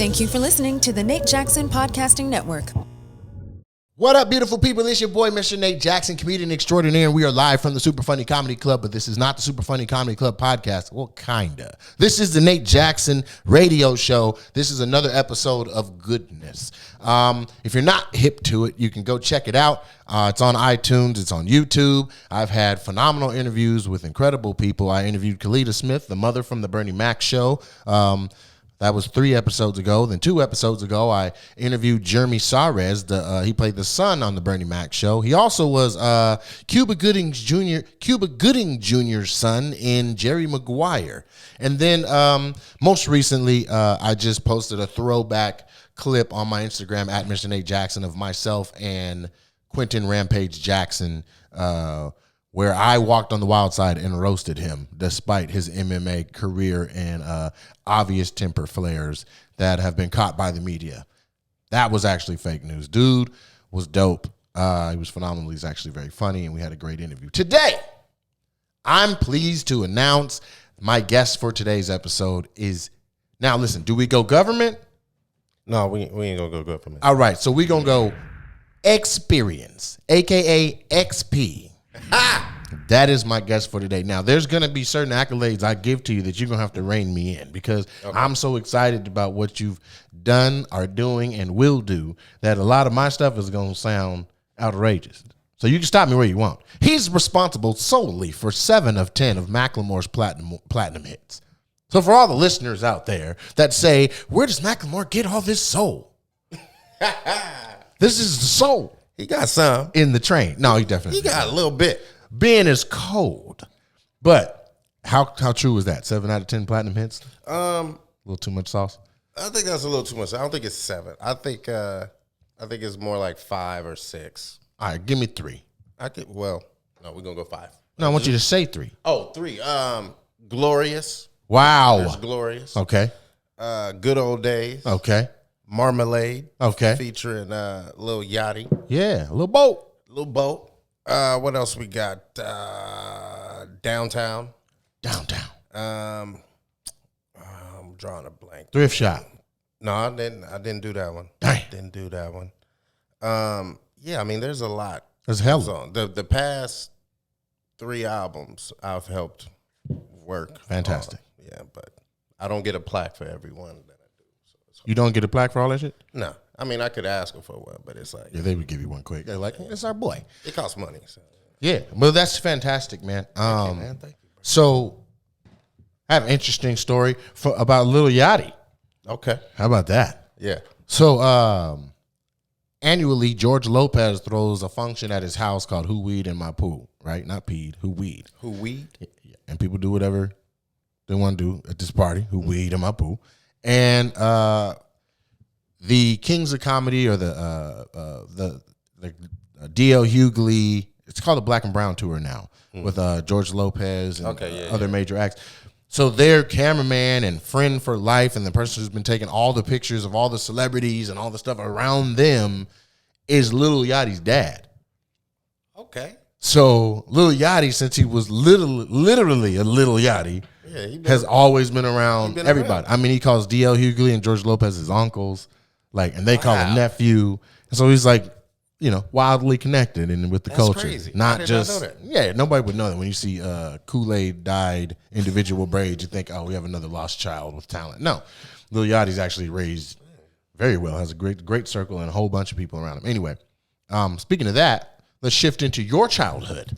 Thank you for listening to the Nate Jackson Podcasting Network. What up, beautiful people? It's your boy, Mr. Nate Jackson, comedian extraordinaire, and we are live from the Super Funny Comedy Club, but this is not the Super Funny Comedy Club podcast. Well, kinda. This is the Nate Jackson radio show. This is another episode of goodness. If you're not hip to it, you can go check it out. It's on iTunes. It's on YouTube. I've had phenomenal interviews with incredible people. I interviewed Kalita Smith, the mother from the Bernie Mac show. That was 3 episodes ago. Then 2 episodes ago, I interviewed Jeremy Sarez. He played the son on the Bernie Mac show. He also was Cuba Gooding Jr.'s son in Jerry Maguire. And then most recently, I just posted a throwback clip on my Instagram at Mr. Nate Jackson of myself and Quentin Rampage Jackson, where I walked on the wild side and roasted him despite his MMA career and obvious temper flares that have been caught by the media. That was actually fake news. Dude was dope. He was phenomenal. He's actually very funny, and we had a great interview. Today, I'm pleased to announce my guest for today's episode is, now listen, do we go government? No, we ain't gonna go government. All right, so we're going to go Xperience, a.k.a. XP. That is my guest for today. Now, there's going to be certain accolades I give to you that you're going to have to rein me in because I'm so excited about what you've done, are doing, and will do that a lot of my stuff is going to sound outrageous. So you can stop me where you want. He's responsible solely for 7 of 10 of Macklemore's platinum hits. So for all the listeners out there that say, where does Macklemore get all this soul? This is the soul. He got some in the train. No, he definitely He got a little bit. Ben is cold. But how true is that? 7 out of 10 platinum hits? A little too much sauce? I think that's a little too much. I don't think it's 7. I think it's more like 5 or 6. All right, give me 3. We're gonna go 5. No, I want you to say 3. Oh, 3. Glorious. Wow. There's Glorious. Okay. Good Old Days. Okay. Marmalade. Okay. Featuring Lil Yachty. Yeah, a little boat. Lil Boat. What else we got? Downtown. I'm drawing a blank. Thrift Shop. No, I didn't do that one. Dang. Didn't do that one. Yeah, I mean, there's a lot. There's hell. The past 3 albums I've helped work. Fantastic. Yeah, but I don't get a plaque for every one that I do. So you don't get a plaque for all that shit? No. I mean, I could ask them for one, but it's like... Yeah, they would give you one quick. They're like, it's our boy. It costs money. So. Yeah, but that's fantastic, man. Thank you, man. Thank you, bro. So, I have an interesting story about Lil Yachty. Okay. How about that? Yeah. So, annually, George Lopez throws a function at his house called Who Weed in My Pool, right? Not peed, Who Weed. Who Weed? Yeah. And people do whatever they want to do at this party, Who Weed in My Pool. And the Kings of Comedy or the D.L. Hughley, it's called the Black and Brown Tour now with George Lopez and other major acts. So their cameraman and friend for life and the person who's been taking all the pictures of all the celebrities and all the stuff around them is Lil Yachty's dad. Okay. So Lil Yachty, since he was literally a little Yachty, has always been around everybody. I mean, he calls D.L. Hughley and George Lopez his uncles. And they call him nephew. And so he's like, wildly connected and with the culture. Crazy. Not I just, know that. Nobody would know that. When you see Kool-Aid dyed individual braids, you think, oh, we have another lost child with talent. No, Lil Yachty's actually raised very well, has a great circle and a whole bunch of people around him. Anyway, speaking of that, let's shift into your childhood.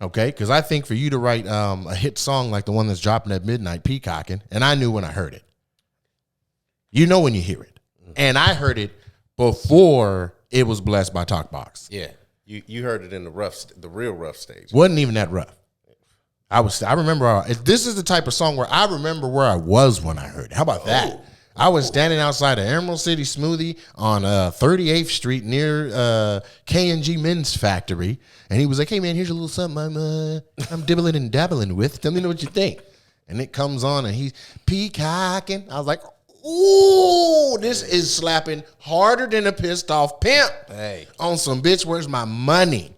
Okay? Because I think for you to write a hit song like the one that's dropping at midnight, Peacocking, and I knew when I heard it. You know when you hear it. And I heard it before it was blessed by Talkbox. Yeah, you heard it in the real rough stage. Wasn't even that rough. I remember. This is the type of song where I remember where I was when I heard it. How about that? I was standing outside of Emerald City Smoothie on 38th Street near K&G Men's Factory, and he was like, "Hey man, here's a little something I'm dibbling and dabbling with. Tell me what you think." And it comes on, and he's peacocking. I was like, ooh, this is slapping harder than a pissed off pimp. Hey. On some bitch, where's my money?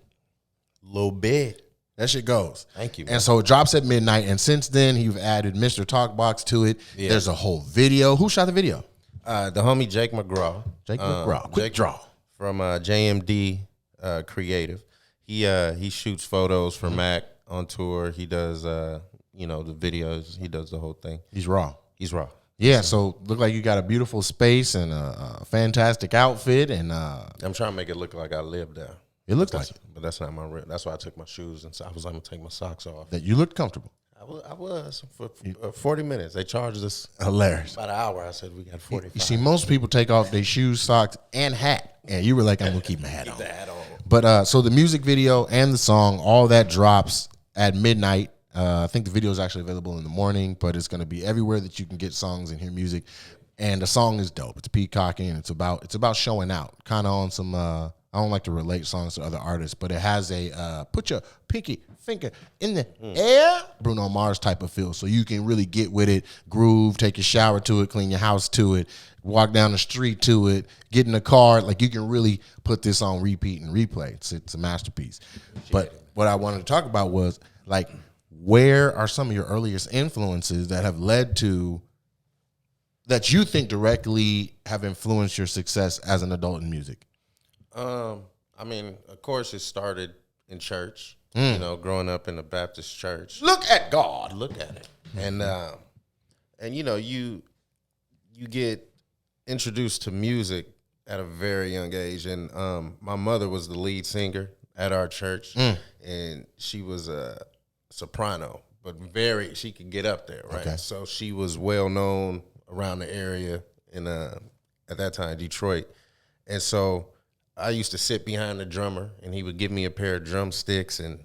Little bit. That shit goes. Thank you, man. And so it drops at midnight. And since then, you've added Mr. Talkbox to it. Yeah. There's a whole video. Who shot the video? The homie Jake McGraw. Jake McGraw. Quick draw. From JMD Creative. He shoots photos for Mac on tour. He does the videos. He does the whole thing. He's raw. Yeah, so look like you got a beautiful space and a fantastic outfit, and I'm trying to make it look like I live there. It looks like it. But that's not my real. That's why I took my shoes and I was like, I'm going to take my socks off. That you looked comfortable. I was for 40 minutes. They charged us hilarious about an hour. I said we got 45. You see, most people take off their shoes, socks, and hat, and you were like, I'm gonna keep my hat on. The hat on. But so the music video and the song, all that drops at midnight. I think the video is actually available in the morning, but it's gonna be everywhere that you can get songs and hear music. And the song is dope. It's Peacocking, and it's about showing out, kind of on some. I don't like to relate songs to other artists, but it has a put your pinky finger in the air, Bruno Mars type of feel. So you can really get with it, groove, take a shower to it, clean your house to it, walk down the street to it, get in the car. Like, you can really put this on repeat and replay. It's a masterpiece. But what I wanted to talk about was, like, where are some of your earliest influences that have led to, that you think directly have influenced your success as an adult in music? I mean, of course, it started in church. Growing up in the Baptist church. Look at God. Look at it. And you get introduced to music at a very young age. And my mother was the lead singer at our church, and she was a soprano, but she could get up there, right? Okay. So she was well known around the area in at that time, Detroit. And so I used to sit behind the drummer, and he would give me a pair of drumsticks and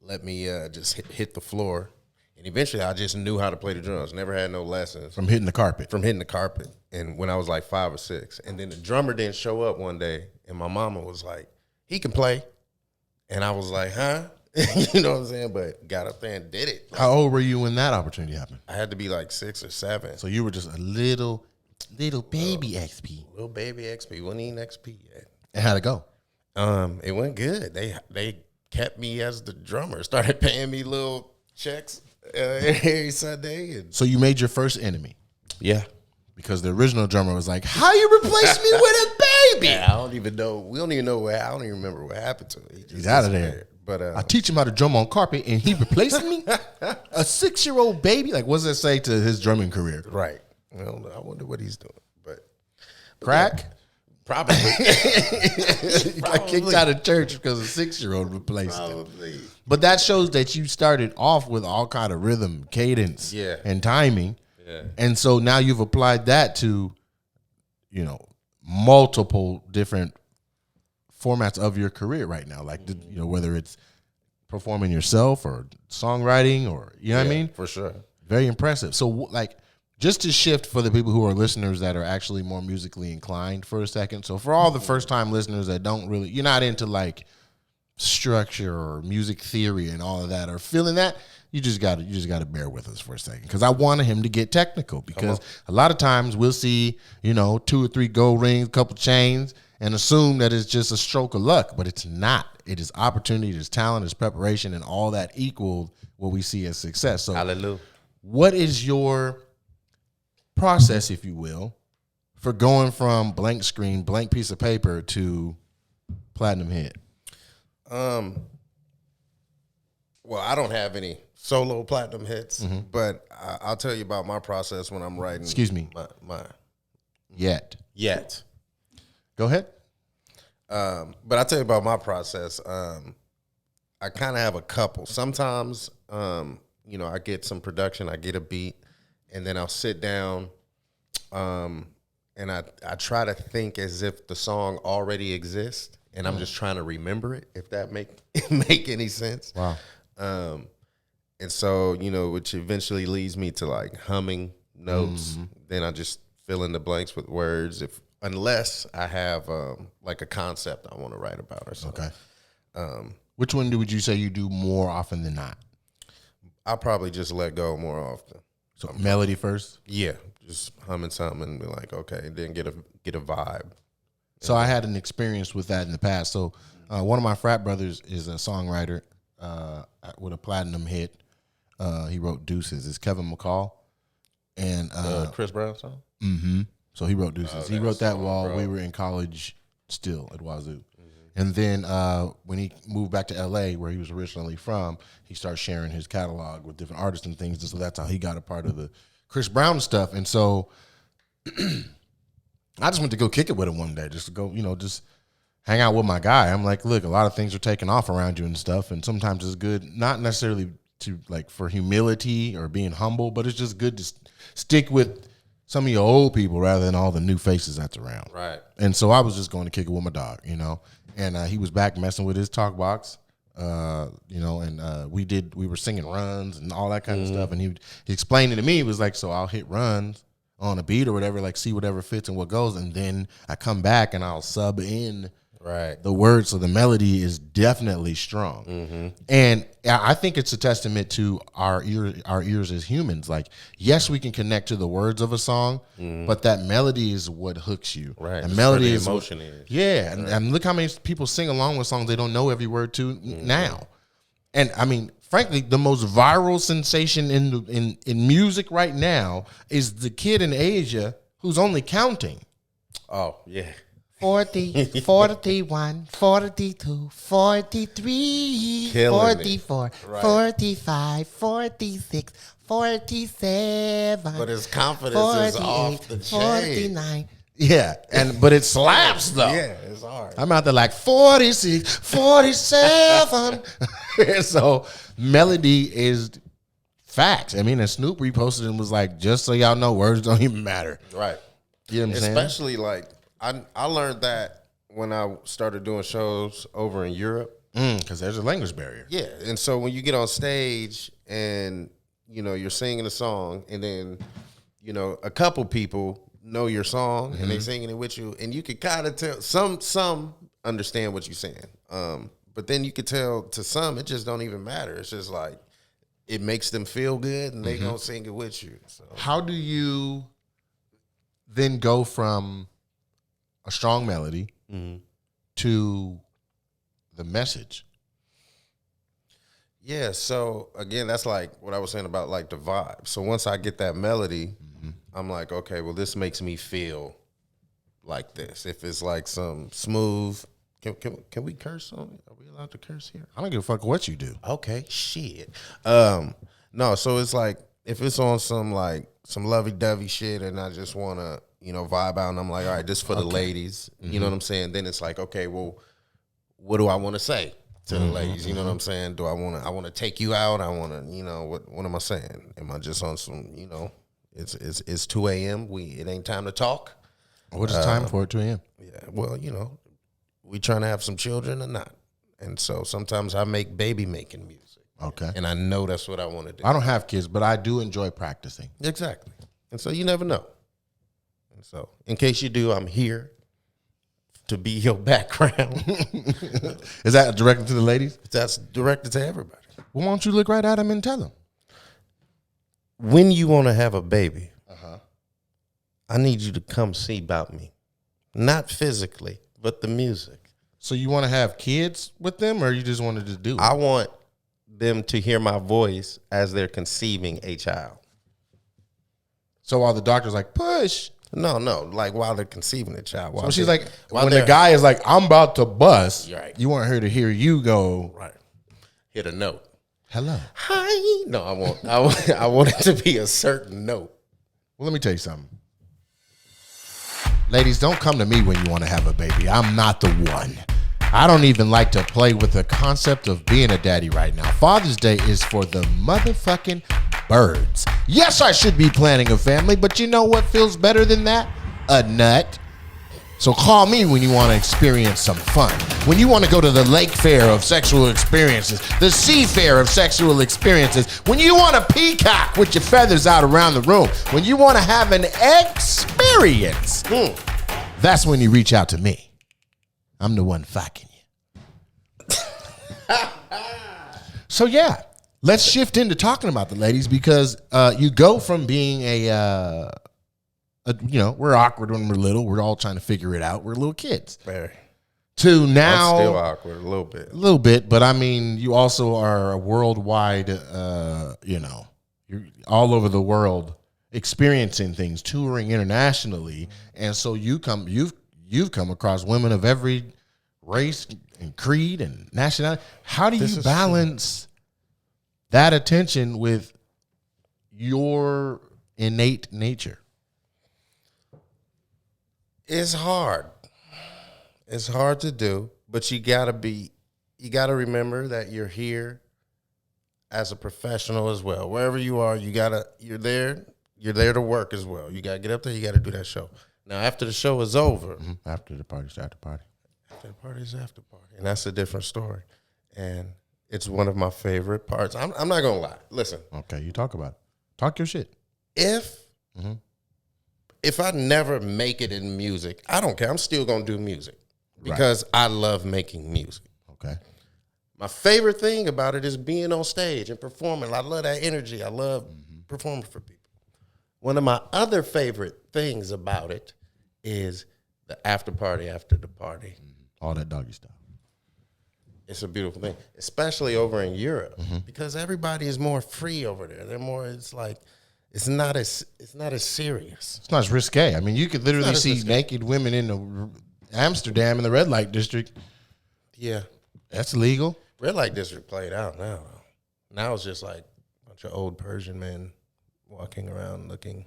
let me just hit the floor. And eventually I just knew how to play the drums. Never had no lessons. From hitting the carpet. And when I was like 5 or 6. And then the drummer didn't show up one day, and my mama was like, he can play. And I was like, huh? You know what I'm saying? But got up there and did it. How old were you when that opportunity happened? I had to be like 6 or 7. So you were just a little baby XP. Little baby XP. Wasn't even XP yet. And how'd it go? It went good. They kept me as the drummer. Started paying me little checks every Sunday. And so you made your first enemy. Yeah. Because the original drummer was like, how you replace me with a baby? I don't even know. We don't even know I don't even remember what happened to him. He's out of there. But I teach him how to drum on carpet, and he replacing me? A 6-year-old baby? Like, what does that say to his drumming career? Right. Well, I wonder what he's doing. But crack? Yeah. Probably. Got kicked out of church because a 6-year-old replaced him. Probably. But that shows that you started off with all kind of rhythm, cadence, and timing. Yeah. And so now you've applied that to, multiple different formats of your career right now. Like, whether it's performing yourself or songwriting or, what I mean? For sure. Very impressive. So, like, just to shift for the people who are listeners that are actually more musically inclined for a second. So for all the first time listeners that don't really, you're not into like structure or music theory and all of that or feeling that, you just got to bear with us for a second. Cause I wanted him to get technical because a lot of times we'll see, 2 or 3 gold rings, a couple chains and assume that it's just a stroke of luck, but it's not. It is opportunity, it is talent, it is preparation, and all that equal what we see as success. So hallelujah. What is your process, if you will, for going from blank screen, blank piece of paper to platinum hit? Well, I don't have any solo platinum hits, but I'll tell you about my process when I'm writing. Excuse me. My Yet. Go ahead. But I'll tell you about my process. I kind of have a couple. Sometimes, I get some production, I get a beat, and then I'll sit down and I try to think as if the song already exists, and I'm just trying to remember it, if that make any sense. Wow. And so, which eventually leads me to like humming notes. Then I just fill in the blanks with words, unless I have like a concept I want to write about or something. Okay. Which one would you say you do more often than not? I'll probably just let go more often. So melody first? Yeah, just humming something and be like, okay, and then get a vibe. So I had an experience with that in the past. So one of my frat brothers is a songwriter with a platinum hit. He wrote Deuces. It's Kevin McCall. And Chris Brown song? Mm-hmm. So he wrote Deuces. He wrote that while we were in college still at Wazoo. And then when he moved back to L.A., where he was originally from, he started sharing his catalog with different artists and things. And so that's how he got a part of the Chris Brown stuff. And so I just went to go kick it with him one day, just to go, just hang out with my guy. I'm like, look, a lot of things are taking off around you and stuff. And sometimes it's good, not necessarily to like for humility or being humble, but it's just good to stick with some of your old people rather than all the new faces that's around. Right. And so I was just going to kick it with my dog, and he was back messing with his talk box, and we were singing runs and all that kind of stuff. And he explained it to me. He was like, so I'll hit runs on a beat or whatever, like see whatever fits and what goes. And then I come back and I'll sub in the words. So the melody is definitely strong. And I think it's a testament to our ears as humans. Like, yes, we can connect to the words of a song, but that melody is what hooks you. Right. The melody is emotion is. Yeah. And look how many people sing along with songs they don't know every word to now. And I mean, frankly, the most viral sensation in music right now is the kid in Asia who's only counting. Oh, yeah. 40, 41, 42, 43, Killing 44, Right. 45, 46, 47. But his confidence is off the chain. 49. Yeah, but it slaps though. Yeah, it's hard. I'm out there like 46, 47. So melody is facts. I mean, and Snoop reposted and was like, just so y'all know, words don't even matter. Right. You know what I'm saying? Especially like I learned that when I started doing shows over in Europe. Because there's a language barrier. Yeah, and so when you get on stage and you're singing a song, and then a couple people know your song and they singing it with you, and you can kind of tell some understand what you're saying, but then you could tell to some it just don't even matter. It's just like it makes them feel good, and they gonna sing it with you. So how do you then go from a strong melody to the message? Yeah, so again, that's like what I was saying about like the vibe. So once I get that melody, I'm like, okay, well, this makes me feel like this. If it's like some smooth, can we curse on it? Are we allowed to curse here? I don't give a fuck what you do. Okay, shit. No, so it's like if it's on some lovey-dovey shit, and I just want to vibe out, and I'm like, all right, this for the ladies. You know what I'm saying? Then it's like, okay, well, what do I want to say to the ladies? You know what I'm saying? I want to take you out. I want to, what am I saying? Am I just on some, it's 2 a.m. It ain't time to talk. What is time for at 2 a.m.? Yeah, well, we trying to have some children or not. And so sometimes I make baby making music. Okay. And I know that's what I want to do. I don't have kids, but I do enjoy practicing. Exactly. And so you never know. And so in case you do, I'm here to be your background. Is that directed to the ladies? That's directed to everybody. Well, why don't you look right at them and tell them? When you want to have a baby, I need you to come see about me. Not physically, but the music. So you want to have kids with them, or you just wanted to do it? I want them to hear my voice as they're conceiving a child. So while the doctor's like, push. No, like while they're conceiving a child. So she's like, when the guy is like, I'm about to bust, right. You want her to hear you go. Right. Hit a note. Hello. Hi. No, I want it to be a certain note. Well, let me tell you something. Ladies, don't come to me when you want to have a baby. I'm not the one. I don't even like to play with the concept of being a daddy right now. Father's Day is for the motherfucking birds. Yes, I should be planning a family, but you know what feels better than that? A nut. So call me when you want to experience some fun. When you want to go to the lake fair of sexual experiences, the sea fair of sexual experiences, when you want to peacock with your feathers out around the room, when you want to have an experience, that's when you reach out to me. I'm the one fucking you. So yeah, let's shift into talking about the ladies, because you go from being we're awkward when we're little. We're all trying to figure it out. We're little kids. Very. To now, I'm still awkward a little bit. A little bit, but I mean, you also are a worldwide, you're all over the world experiencing things, touring internationally, and so you've come across women of every race and creed and nationality. How do you balance that attention with your innate nature? It's hard. It's hard to do, but you gotta remember that you're here as a professional as well. Wherever you are, you're there to work as well. You gotta get up there, you gotta do that show. Now after the show is over, After the party's after party. after the party is after party. And that's a different story. And it's one of my favorite parts. I'm not gonna lie. Listen. Okay, you talk about it. Talk your shit. If I never make it in music, I don't care. I'm still gonna do music because I love making music. Okay. My favorite thing about it is being on stage and performing. I love that energy. I love performing for people. One of my other favorite things about it is the after party after the party. All that doggy stuff. It's a beautiful thing, especially over in Europe, because everybody is more free over there. They're more. It's like it's not as serious. It's not as risque. I mean, you could literally see naked women in Amsterdam in the red light district. Yeah, that's illegal. Red light district played out now. Now it's just like a bunch of old Persian men walking around looking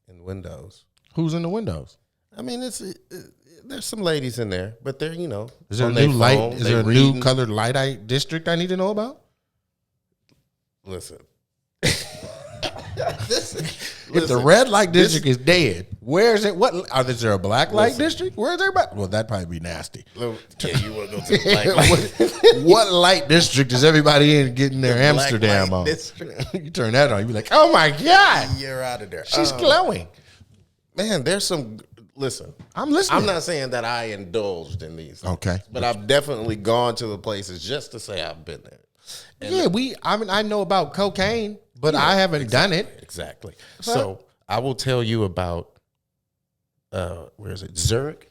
in windows. Who's in the windows? I mean, there's some ladies in there, but they're Is there a new light? Is there a new colored light district I need to know about? Listen. If the red light district is dead, where is it? Is there a black light district? Where is everybody? Well, that'd probably be nasty. Yeah, you want to go to the black light. What light district is everybody in getting their Amsterdam on? You turn that on, you be like, oh my God. You're out of there. She's glowing. Man, there's some. Listen, I'm listening. I'm not saying that I indulged in these. Okay. But I've definitely gone to the places just to say I've been there. And I know about cocaine, but I haven't done it. Exactly. So I will tell you about, where is it? Zurich,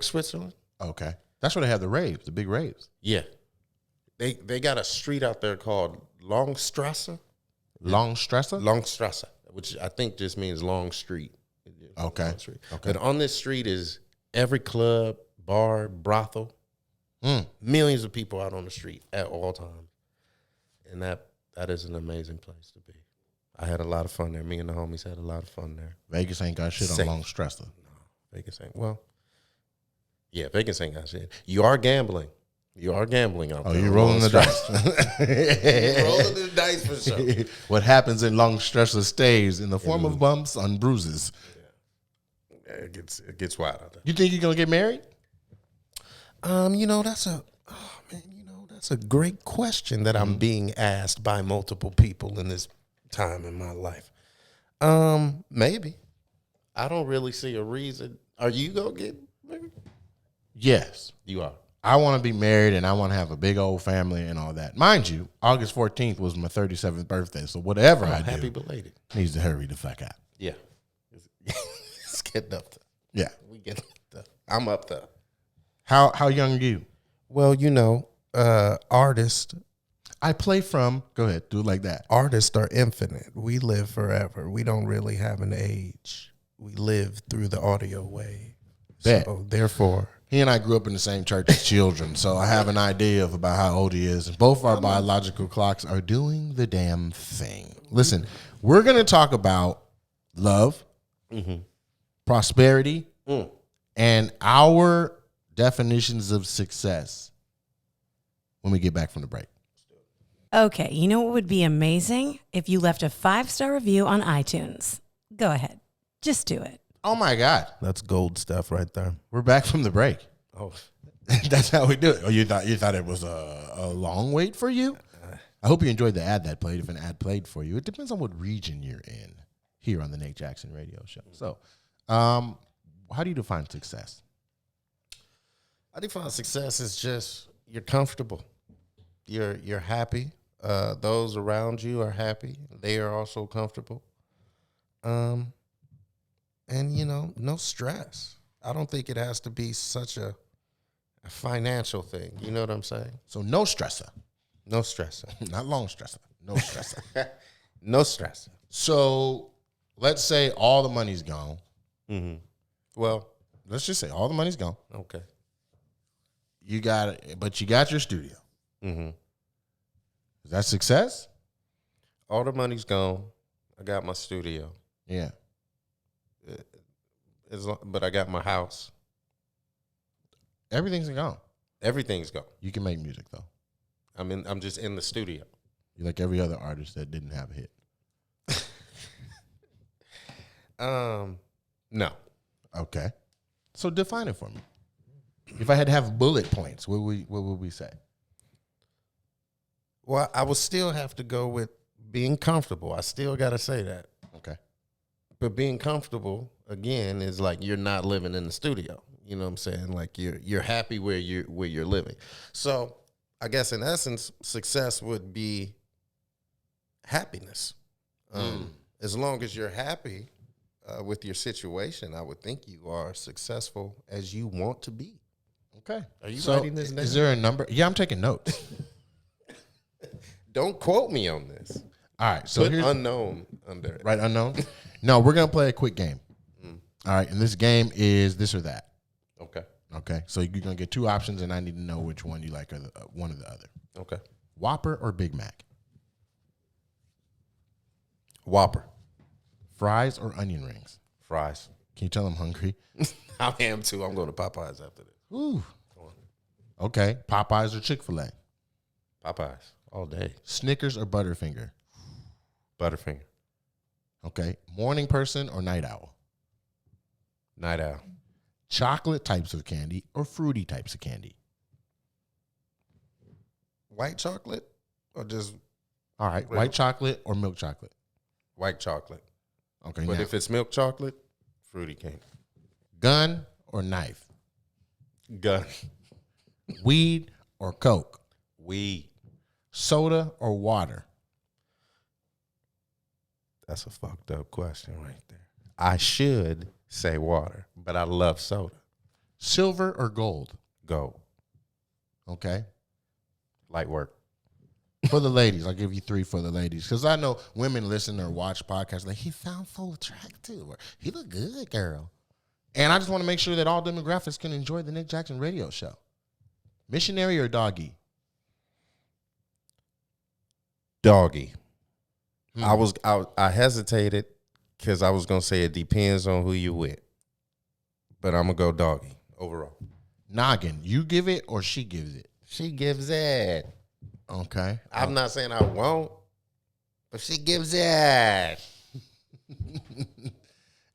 Switzerland. Okay. That's where they have the raves, the big raves. Yeah. They got a street out there called Longstrasse. Longstrasse, which I think just means long street. Okay. Long street. Okay. But on this street is every club, bar, brothel. Millions of people out on the street at all times. And that is an amazing place to be. I had a lot of fun there. Me and the homies had a lot of fun there. Vegas ain't got shit on Longstrasse. No, Vegas ain't. Well, yeah, Vegas ain't got shit. You are gambling. Out there. You're rolling the dice. You're rolling the dice for sure. What happens in Longstrasse stays in the form of bumps and bruises. Yeah, it gets wild out there. You think you're gonna get married? That's a great question that I'm being asked by multiple people in this time in my life. Maybe. I don't really see a reason. Are you gonna get married? Yes. You are. I want to be married and I want to have a big old family and all that. Mind you, August 14th was my 37th birthday, so whatever I do, happy belated. Needs to hurry the fuck out. Yeah. It's getting up there. Yeah. We getting up there. I'm up there. How young are you? Well, artists. I play from, go ahead, do it like that. Artists are infinite. We live forever. We don't really have an age. We live through the audio wave. Bet. So therefore, he and I grew up in the same church as children, so I have an idea of about how old he is. Both of our biological clocks are doing the damn thing. Listen, we're going to talk about love, prosperity, and our definitions of success when we get back from the break. Okay, you know what would be amazing? If you left a 5-star review on iTunes. Go ahead. Just do it. Oh my God. that's gold stuff right there. We're back from the break. Oh, That's how we do it. Oh, you thought it was a long wait for you? I hope you enjoyed the ad that played. If an ad played for you, it depends on what region you're in here on the Nate Jackson Radio Show. So, how do you define success? I define success as just you're comfortable, you're happy. Those around you are happy. They are also comfortable. And no stress. I don't think it has to be such a financial thing. You know what I'm saying? So no stressor. No stressor. Not long stressor. No stressor. No stress. So let's say all the money's gone. Mm-hmm. Well, Let's just say all the money's gone. okay. You got it, but you got your studio. Mm-hmm. Is that success? All the money's gone. I got my studio. Yeah. But I got my house. Everything's gone. Everything's gone. You can make music though. I'm just in the studio. You're like every other artist that didn't have a hit. No. Okay. So define it for me. If I had to have bullet points, what would we say? Well, I would still have to go with being comfortable. I still got to say that. Okay. But being comfortable again is like you're not living in the studio. You know what I'm saying? Like you're happy where you're living. So I guess in essence, success would be happiness. As long as you're happy with your situation, I would think you are successful as you want to be. Okay. Are you So writing this down? is there a number? Yeah, I'm taking notes. Don't quote me on this. All right. So Put here's unknown under it. right unknown. No, we're gonna play a quick game. All right, and this game is this or that. Okay. Okay. So you're gonna get two options, and I need to know which one you like, or one or the other. Okay. Whopper or Big Mac? Whopper. Fries or onion rings? Fries. Can you tell I'm hungry? I am too. I'm going to Popeyes after this. Ooh. Okay. Popeyes or Chick-fil-A? Popeyes all day. Snickers or Butterfinger? Butterfinger. Okay. Morning person or night owl? Night owl. Chocolate types of candy or fruity types of candy? White chocolate or just All right. White chocolate or milk chocolate? white chocolate? Okay. But now, if it's milk chocolate, fruity candy. gun or knife? Gun. Weed or Coke? Weed. Soda or water? That's a fucked up question right there. I should say water, but I love soda. Silver or gold? Gold. Okay. Light work. For the ladies, I'll give you three for the ladies. Because I know women listen or watch podcasts like, he sounds so attractive, or he look good, girl. And I just want to make sure that all demographics can enjoy the Nick Jackson radio show. Missionary or doggy? Doggy. I hesitated because I was gonna say it depends on who you with, but I'm gonna go doggy overall. Noggin, you give it or she gives it? She gives it. Okay. I'm not saying I won't, but she gives it.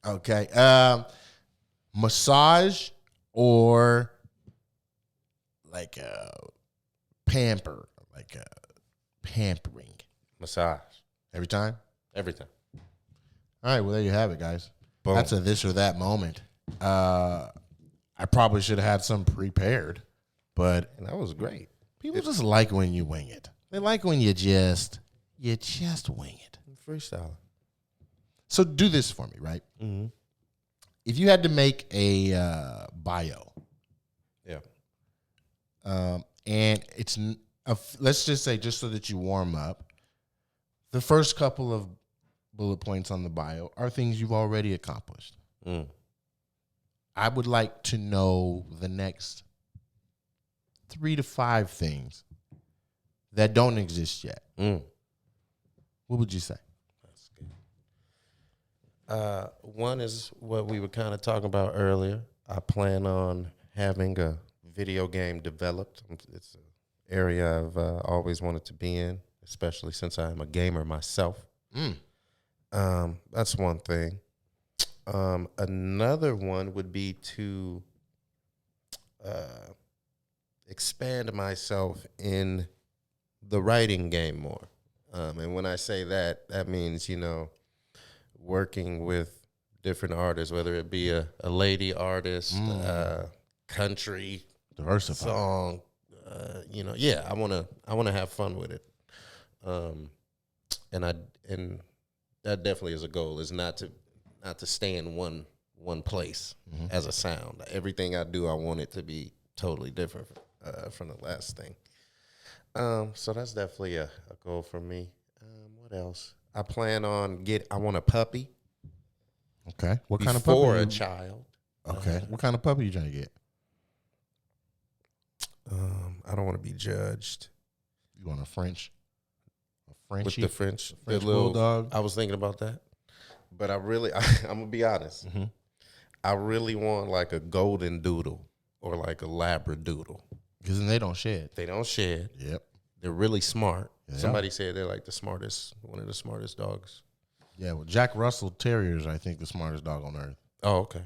Okay. Massage or like a pamper, like a pampering Massage. every time? Every time. All right, well, there you have it, guys. Boom. That's a this or that moment. I probably should have had some prepared, but And that was great. people just like when you wing it. They like when you just wing it. Freestyle. So do this for me, right? Mm-hmm. If you had to make a bio, Yeah. and it's let's just say, just so that you warm up, the first couple of bullet points on the bio are things you've already accomplished. Mm. I would like to know the next 3 to 5 things that don't exist yet. Mm. What would you say? That's good. One is what we were kind of talking about earlier. I plan on having a video game developed. It's an area I've always wanted to be in, especially since I am a gamer myself. That's one thing. Another one would be to expand myself in the writing game more. And when I say that, that means, working with different artists, whether it be a lady artist, country, Diversify. song, I want to have fun with it. And that definitely is a goal, is not to stay in one place as a sound. Everything I do, I want it to be totally different from the last thing. So that's definitely a goal for me. What else? I want a puppy. Okay. What kind of before puppy? a child. Okay. What kind of puppy you trying to get? I don't want to be judged You want a Frenchie? with the French French the little bulldog? I was thinking about that, but I'm gonna be honest. Mm-hmm. I really want like a golden doodle or like a labradoodle. Because then they don't shed. They don't shed. Yep. They're really smart. Yeah. Somebody said they're like one of the smartest dogs. Yeah, well, Jack Russell Terriers, I think, the smartest dog on earth. Oh, okay.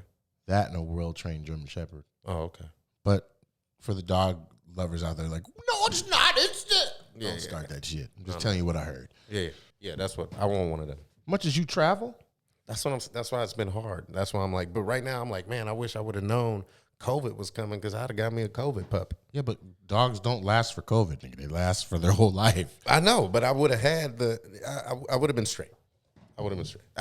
That and a well-trained German Shepherd. Oh, okay. But for the dog lovers out there, like, no, it's not. It's the... Yeah, Don't start that shit. I'm just telling you what I heard. Yeah. That's what I want. One of them. Much as you travel, That's why it's been hard. That's why I'm like. But right now I'm like, man, I wish I would have known COVID was coming because I'd have got me a COVID puppy. yeah, but dogs don't last for COVID. Nigga. They last for their whole life. I know, but I would have had I would have been straight. I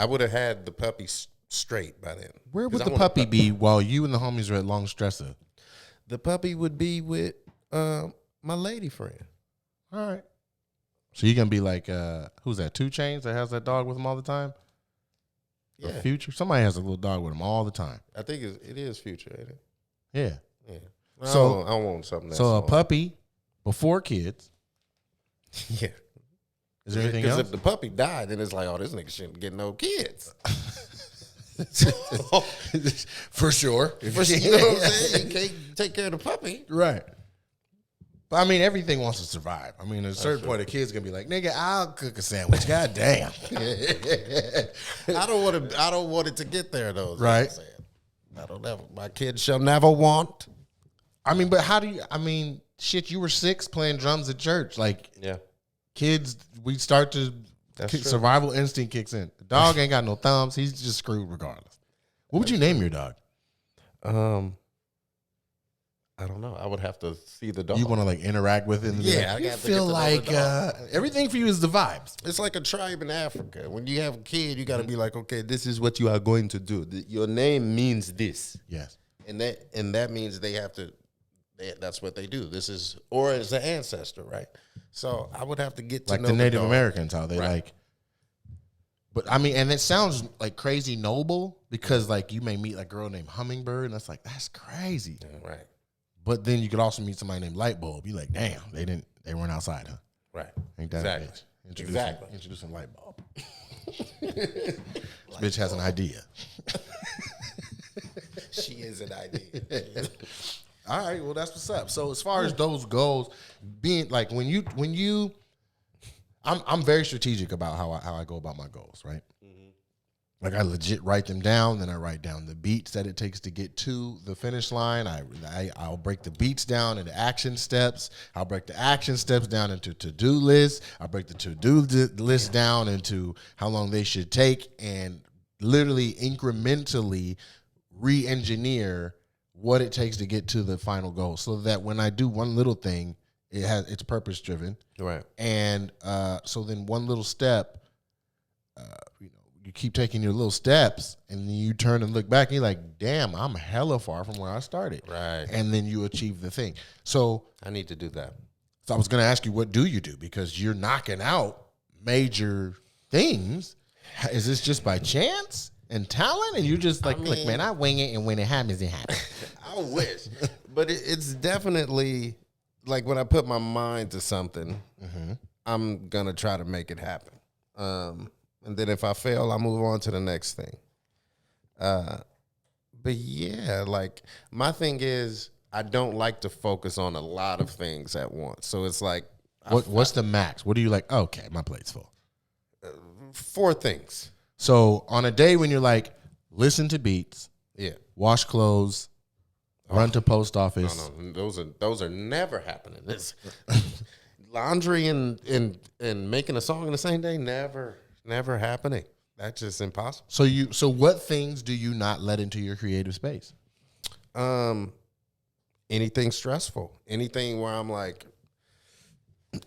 would have had the puppy straight by then. Where 'Cause would I the want a puppy be while you and the homies are at Long Stressa? The puppy would be with my lady friend. All right. So you're gonna be like, who's that? 2 Chainz that has that dog with him all the time? Or Yeah, Future? Somebody has a little dog with him all the time. I think it is Future, ain't it? Yeah. Yeah. So- I want something. That's So a puppy before kids. Yeah. Is there anything Because else? if the puppy died, then it's like, oh, this nigga shouldn't get no kids. For sure. You know what I'm saying? You can't take care of the puppy. Right. But I mean, everything wants to survive. I mean, at a certain point, a kid's gonna be like, "Nigga, I'll cook a sandwich." God damn. I don't want it to get there though. is what Right. I'm saying. I don't ever. My kids shall never want. I mean, but how do you? I mean, shit. You were 6 playing drums at church. Like Yeah. kids, we start to That's true. survival instinct kicks in. The dog ain't got no thumbs. He's just screwed regardless. What would you name your dog? I don't know. I would have to see the dog. You want to like interact with it? And Yeah, I you got to feel get to know like the dog. everything for you is the vibes. It's like a tribe in Africa. When you have a kid, you got to be like, okay, this is what you are going to do. Your name means this, Yes. and that means they have to. That's what they do. This is, or it's an ancestor, right? So I would have to get to Like know the Native dog. Americans, how they Right. like. But I mean, and it sounds like crazy noble because like you may meet like a girl named Hummingbird, and that's like that's crazy. Right, But then you could also meet somebody named Lightbulb. You like, damn, they weren't outside, huh? right. Ain't that Exactly. a bitch? Exactly. Introducing Lightbulb. This bitch has an idea. She is an idea. All right, well that's what's up. So as far as those goals, being like when you, I'm very strategic about how I go about my goals, right? Like I legit write them down, then I write down the beats that it takes to get to the finish line. I'll break the beats down into action steps. I'll break the action steps down into to-do lists. I'll break the to-do list down into how long they should take and literally incrementally re-engineer what it takes to get to the final goal so that when I do one little thing, it's purpose driven. Right. And so then one little step, you keep taking your little steps and then you turn and look back and you're like, damn, I'm hella far from where I started. Right. And then you achieve the thing. So I need to do that. I was going to ask you, what do you do? Because you're knocking out major things. Is this just by chance and talent? And you just like, look, man, I wing it. And when it happens, it happens. I wish. But it's definitely like when I put my mind to something, I'm going to try to make it happen. And then if I fail, I move on to the next thing. But yeah, like my thing is I don't like to focus on a lot of things at once. So it's like What's the max? What do you like? Okay, my plate's full. 4 things. So on a day when you're like, listen to beats, Yeah. wash clothes, run to post office. No, those are never happening. This laundry and making a song in the same day, never happening. That's just impossible. So what things do you not let into your creative space? Anything stressful, anything where I'm like,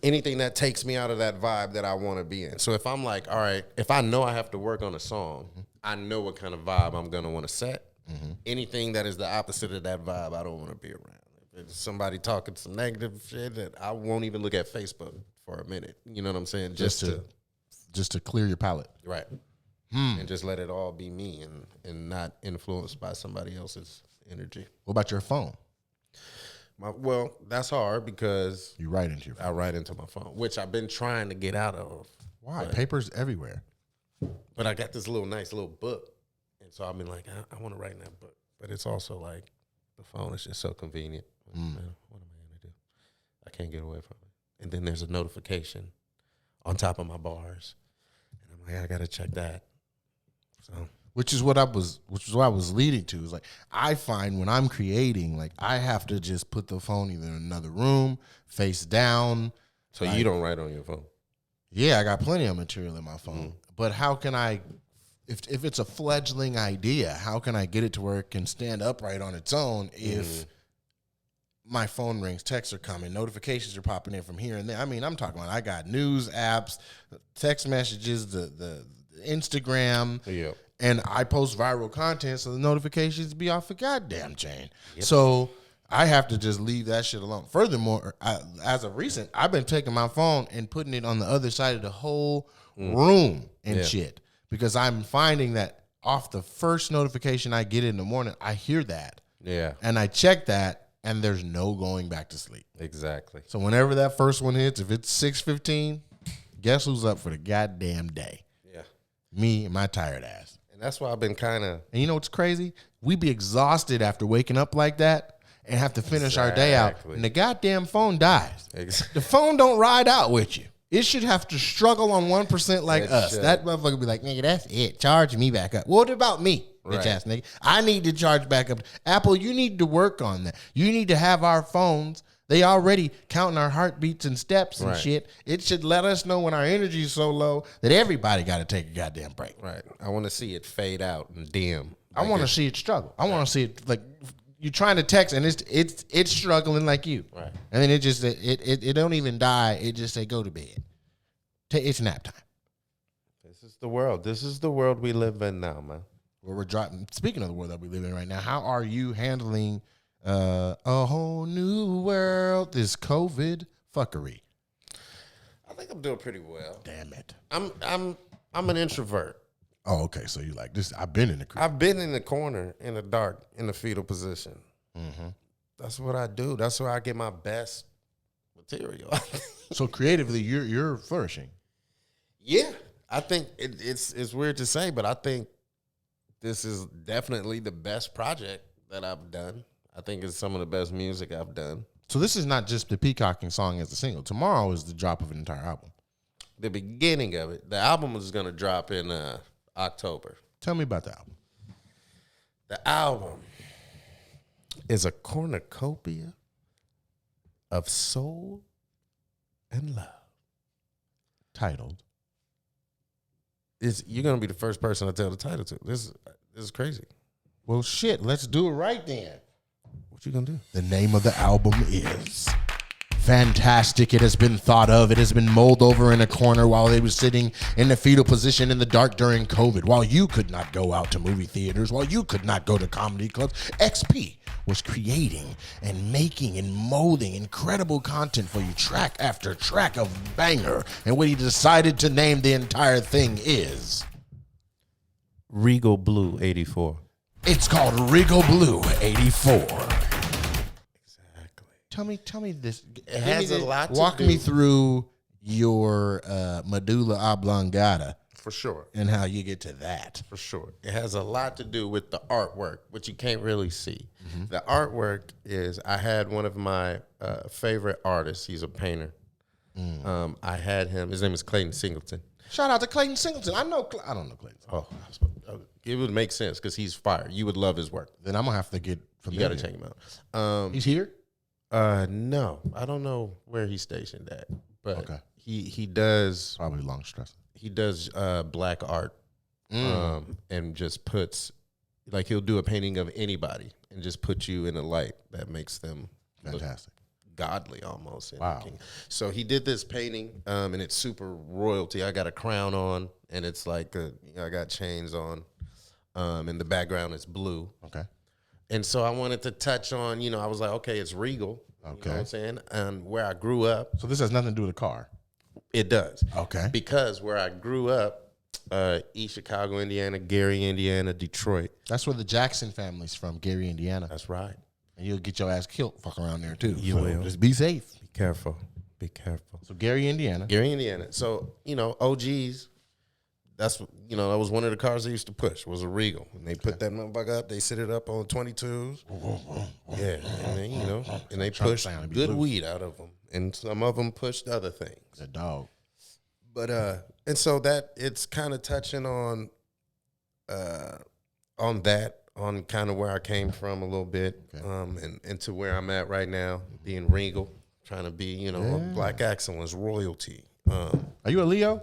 anything that takes me out of that vibe that I want to be in. So if I'm like, all right, if I know I have to work on a song, I know what kind of vibe I'm going to want to set. Anything that is the opposite of that vibe, I don't want to be around. If it's somebody talking some negative shit, that I won't even look at Facebook for a minute. You know what I'm saying? Just to clear your palate. right. and just let it all be me and not influenced by somebody else's energy. What about your phone? Well, that's hard because You write into your phone. I write into my phone, which I've been trying to get out of. Why? Paper's everywhere. But I got this nice little book. And so I've been like, I want to write in that book. But it's also like the phone is just so convenient. Man, what am I going to do? I can't get away from it. And then there's a notification on top of my bars. And I'm like, I got to check that. So Which is what I was leading to. Is like I find when I'm creating, like I have to just put the phone either in another room, face down. So you don't write on your phone? Yeah, I got plenty of material in my phone. But how can I, if it's a fledgling idea, how can I get it to where it can stand upright on its own if my phone rings, texts are coming, notifications are popping in from here and there? I mean, I'm talking about I got news apps, text messages, the Instagram. Yep. And I post viral content, so the notifications be off a goddamn chain. Yep. So I have to just leave that shit alone. Furthermore, as of recent, I've been taking my phone and putting it on the other side of the whole room and shit. Because I'm finding that off the first notification I get in the morning, I hear that. Yeah. And I check that, and there's no going back to sleep. Exactly. So whenever that first one hits, if it's 6:15, guess who's up for the goddamn day? Yeah. Me and my tired ass. And that's why I've been kind of. And you know what's crazy? We be exhausted after waking up like that and have to finish our day out. And the goddamn phone dies. The phone don't ride out with you. It should have to struggle on 1% like us. That motherfucker be like, nigga, that's it. Charge me back up. What about me, bitch ass nigga? I need to charge back up. Apple, you need to work on that. You need to have our phones. They already counting our heartbeats and steps and shit. It should let us know when our energy is so low that everybody got to take a goddamn break. Right. I want to see it fade out and dim. I want to see it struggle. I want to see it like you're trying to text and it's struggling like you. Right. And then it don't even die. It just say go to bed. It's nap time. This is the world. This is the world we live in now, man. Where we're dropping. Speaking of the world that we live in right now, how are you handling a whole new world? This COVID fuckery. I think I'm doing pretty well. Damn it. I'm an introvert. Oh, okay. So you like this? I've been in the crib. I've been in the corner, in the dark, in the fetal position. Mm-hmm. That's what I do. That's where I get my best material. So creatively, you're flourishing. Yeah, I think it's weird to say, but I think this is definitely the best project that I've done. I think it's some of the best music I've done. So this is not just the Peacocking song as a single. Tomorrow is the drop of an entire album. The beginning of it. The album is going to drop in October. Tell me about the album. The album is a cornucopia of soul and love. Titled. You're going to be the first person I tell the title to. This is crazy. Well, shit, let's do it right then. What you going to do? The name of the album is Fantastic. It has been thought of. It has been mulled over in a corner while they were sitting in the fetal position in the dark during COVID. While you could not go out to movie theaters, while you could not go to comedy clubs, XP was creating and making and molding incredible content for you, track after track of banger. And what he decided to name the entire thing is Regal Blue 84. It's called Regal Blue 84. Tell me this. It has a lot to Walk do. me through your medulla oblongata. For sure. And how you get to that. For sure. It has a lot to do with the artwork, which you can't really see. Mm-hmm. The artwork is, I had one of my favorite artists. He's a painter. I had him. His name is Clayton Singleton. Shout out to Clayton Singleton. I don't know Clayton. Oh, it would make sense because he's fire. You would love his work. Then I'm going to have to get familiar. You got to check him out. He's here? No. I don't know where he's stationed at. But okay. He does... Probably long stress. He does black art and just puts... Like, he'll do a painting of anybody and just put you in a light that makes them... Fantastic. Godly almost. Wow. So he did this painting and it's super royalty. I got a crown on and it's like I got chains on and the background is blue. Okay. And so I wanted to touch on, I was like, okay, it's regal. Okay. You know what I'm saying? And where I grew up. So this has nothing to do with a car. It does. Okay. Because where I grew up, East Chicago, Indiana, Gary, Indiana, Detroit. That's where the Jackson family's from, Gary, Indiana. That's right. And you'll get your ass killed fuck around there too. You So will. Just be safe. Be careful. Be careful. So Gary, Indiana. Gary, Indiana. So, OGs, that was one of the cars they used to push, was a Regal. And they put that motherfucker up, they sit it up on 22s. Yeah. And then, and they pushed good weed out of them. And some of them pushed other things. A dog. But, and so that it's kind of touching on that, on kind of where I came from a little bit, and to where I'm at right now, being Regal, trying to be, Black excellence, royalty. Are you a Leo?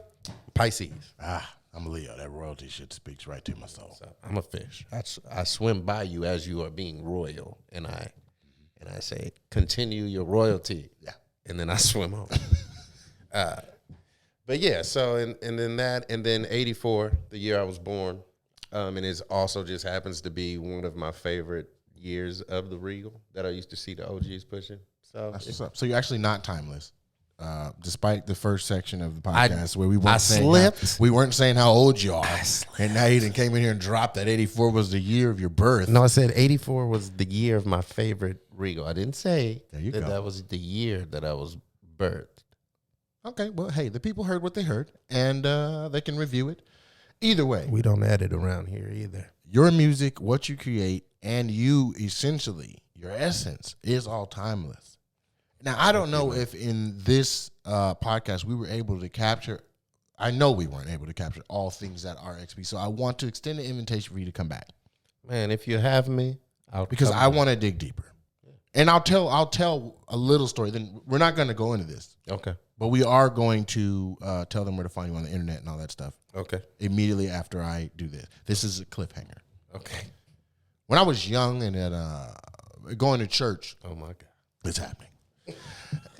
Pisces. I'm a Leo. That royalty shit speaks right to my soul. So I'm a fish. I swim by you as you are being royal, and I say, continue your royalty. Yeah. And then I swim home. But yeah, so and then that, and then 84, the year I was born, and it also just happens to be one of my favorite years of the Regal that I used to see the OGs pushing. So That's what's up. So you're actually not timeless, despite the first section of the podcast where we weren't saying how old you are, and now you came in here and dropped that 84 was the year of your birth. No, I said 84 was the year of my favorite Regal. I didn't say that that was the year that I was birthed. Okay, well, hey, the people heard what they heard, and they can review it. Either way, We don't edit around here either. your music, what you create, and you essentially, your essence is all timeless. Now, I don't know if in this podcast we were able to capture, I know we weren't able to capture all things that are XP, so I want to extend the invitation for you to come back. Man, if you have me, Because I want to dig deeper. And I'll tell a little story. Then we're not going to go into this. Okay. But we are going to tell them where to find you on the internet and all that stuff. Okay. Immediately after I do this. This is a cliffhanger. Okay. When I was young and going to church, Oh my God. it's happening.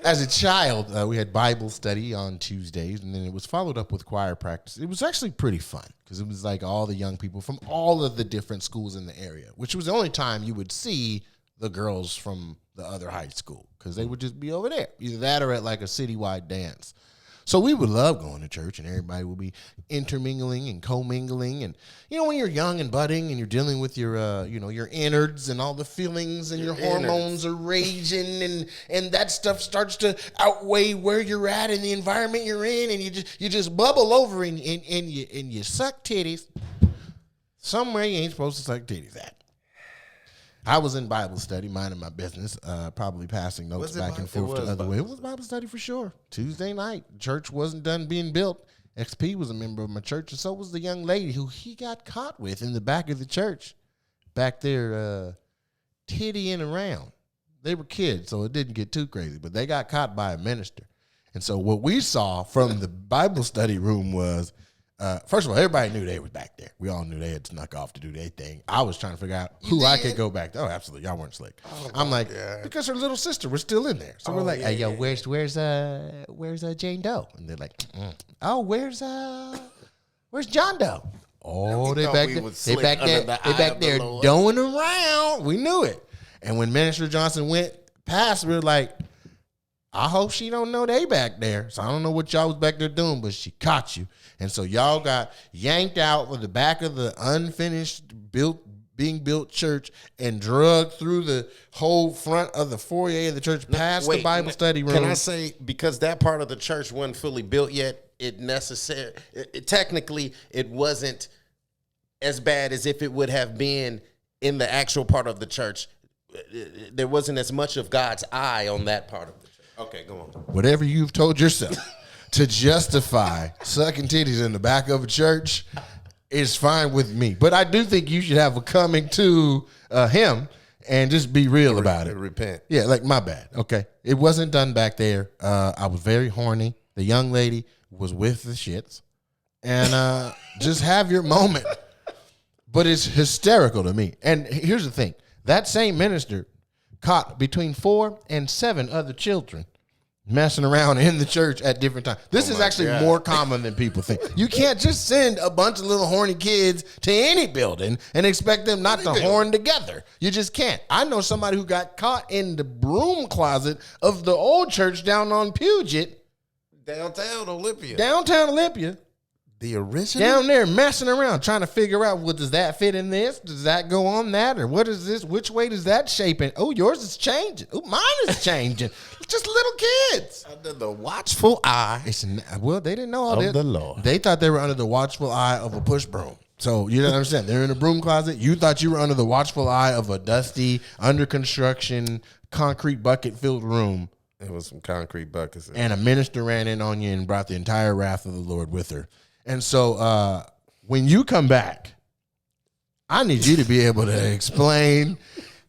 As a child, we had Bible study on Tuesdays, and then it was followed up with choir practice. It was actually pretty fun because it was like all the young people from all of the different schools in the area, which was the only time you would see the girls from the other high school because they would just be over there, either that or at like a citywide dance. So we would love going to church, and everybody would be intermingling and commingling. And when you're young and budding, and you're dealing with your your innards and all the feelings, and your hormones are raging, and that stuff starts to outweigh where you're at in the environment you're in, and you just bubble over and you suck titties somewhere you ain't supposed to suck titties at. I was in Bible study, minding my business, probably passing notes back and forth to other ways. It was Bible study for sure. Tuesday night, church wasn't done being built. XP was a member of my church, and so was the young lady who he got caught with in the back of the church, back there tittying around. They were kids, so it didn't get too crazy, but they got caught by a minister. And so what we saw from the Bible study room was, first of all, everybody knew they was back there. We all knew they had snuck off to do their thing. I was trying to figure out who I could go back to. Oh, absolutely. Y'all weren't slick. I'm like, because her little sister was still in there. So we're like, hey, yo, where's Jane Doe? And they're like, oh, where's John Doe? Oh, they back there doing around. We knew it. And when Minister Johnson went past, we were like, I hope she don't know they back there. So I don't know what y'all was back there doing, but she caught you. And so y'all got yanked out of the back of the unfinished being built church and drugged through the whole front of the foyer of the church past the Bible study room. Can I say, because that part of the church wasn't fully built yet, technically it wasn't as bad as if it would have been in the actual part of the church. There wasn't as much of God's eye on that part of the church. Okay, go on. Whatever you've told yourself to justify sucking titties in the back of a church is fine with me. But I do think you should have a coming to him and just be real about it. Repent. Yeah, like my bad. Okay. It wasn't done back there. I was very horny. The young lady was with the shits. And just have your moment. But it's hysterical to me. And here's the thing. That same minister caught between 4 and 7 other children messing around in the church at different times. This is actually more common than people think. You can't just send a bunch of little horny kids to any building and expect them not to horn together. You just can't. I know somebody who got caught in the broom closet of the old church down on Puget. Downtown Olympia. The original? Down there messing around, trying to figure out, well, does that fit in this? Does that go on that? Or what is this? Which way does that shape in? Oh, yours is changing. Oh, mine is changing. Just little kids. Under the watchful eye Well, they didn't know all of this. the Lord. They thought they were under the watchful eye of a push broom. So you don't understand. They're in a broom closet. You thought you were under the watchful eye of a dusty, under construction, concrete bucket filled room. It was some concrete buckets. And a minister ran in on you and brought the entire wrath of the Lord with her. And so when you come back, I need you to be able to explain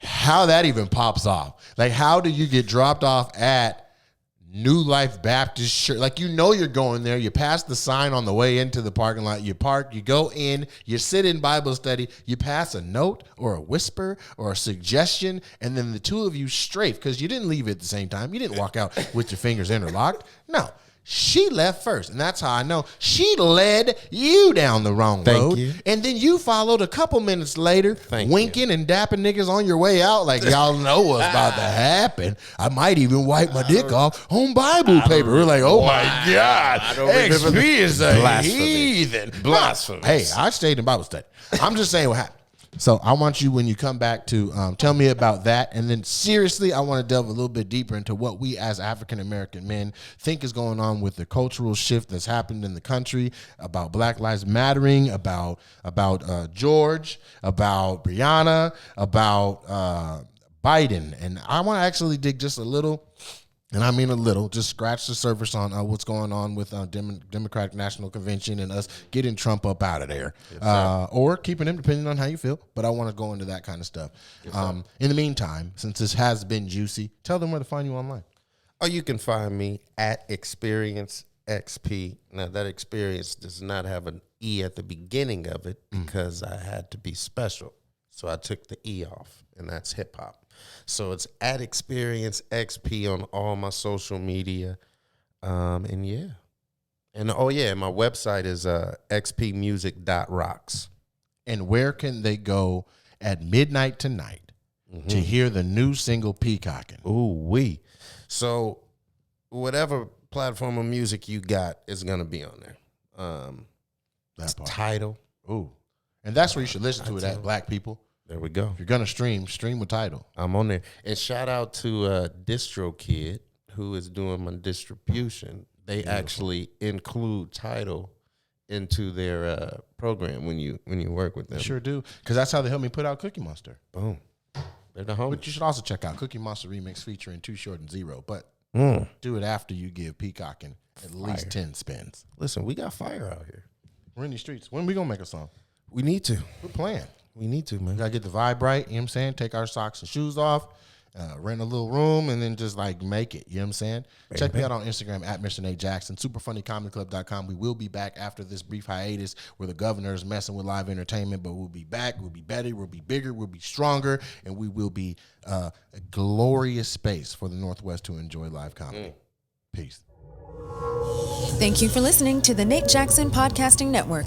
how that even pops off. Like, how do you get dropped off at New Life Baptist Church? Like, you know you're going there. You pass the sign on the way into the parking lot. You park. You go in. You sit in Bible study. You pass a note or a whisper or a suggestion, and then the two of you strafe because you didn't leave at the same time. You didn't walk out with your fingers interlocked. No. She left first, and that's how I know she led you down the wrong road. You. And then you followed a couple minutes later, winking and dapping niggas on your way out like y'all know what's about to happen. I might even wipe my dick off on Bible paper. We're like, oh my God, XP is a heathen. Blasphemous. Hey, I stayed in Bible study. I'm just saying what happened. So I want you, when you come back, to tell me about that. And then seriously, I want to delve a little bit deeper into what we as African-American men think is going on with the cultural shift that's happened in the country, about Black Lives Mattering, about George, about Brianna, about Biden. And I want to actually dig just a little, and I mean a little, just scratch the surface on what's going on with Democratic National Convention and us getting Trump up out of there, or keeping him, depending on how you feel. But I want to go into that kind of stuff. In the meantime, since this has been juicy, tell them where to find you online. Oh, you can find me at Xperience XP. Now, that experience does not have an E at the beginning of it because I had to be special. So I took the E off, and that's hip hop. So it's at Xperience XP on all my social media. And yeah. And my website is xpmusic.rocks. And where can they go at midnight tonight to hear the new single Peacocking? Ooh-wee. So whatever platform of music you got is going to be on there. That part. Tidal. Ooh. And that's where you should listen to it at, black people. There we go. If you're going to stream with Tidal. I'm on there. And shout out to DistroKid, who is doing my distribution. They actually include Tidal into their program when you work with them. They sure do. Because that's how they help me put out Cookie Monster. Boom. They're the homies. But you should also check out Cookie Monster Remix featuring Too Short and Zero. But do it after you give Peacocking at least 10 spins. Listen, we got fire out here. We're in these streets. When are we going to make a song? We need to. We're playing. We need to, man. We got to get the vibe right, you know what I'm saying? Take our socks and shoes off, rent a little room, and then just like make it, you know what I'm saying? Check me out on Instagram at Mr. Nate Jackson, superfunnycomedyclub.com. We will be back after this brief hiatus where the governor is messing with live entertainment, but we'll be back. We'll be better. We'll be bigger. We'll be stronger, and we will be a glorious space for the Northwest to enjoy live comedy. Peace. Thank you for listening to the Nate Jackson Podcasting Network.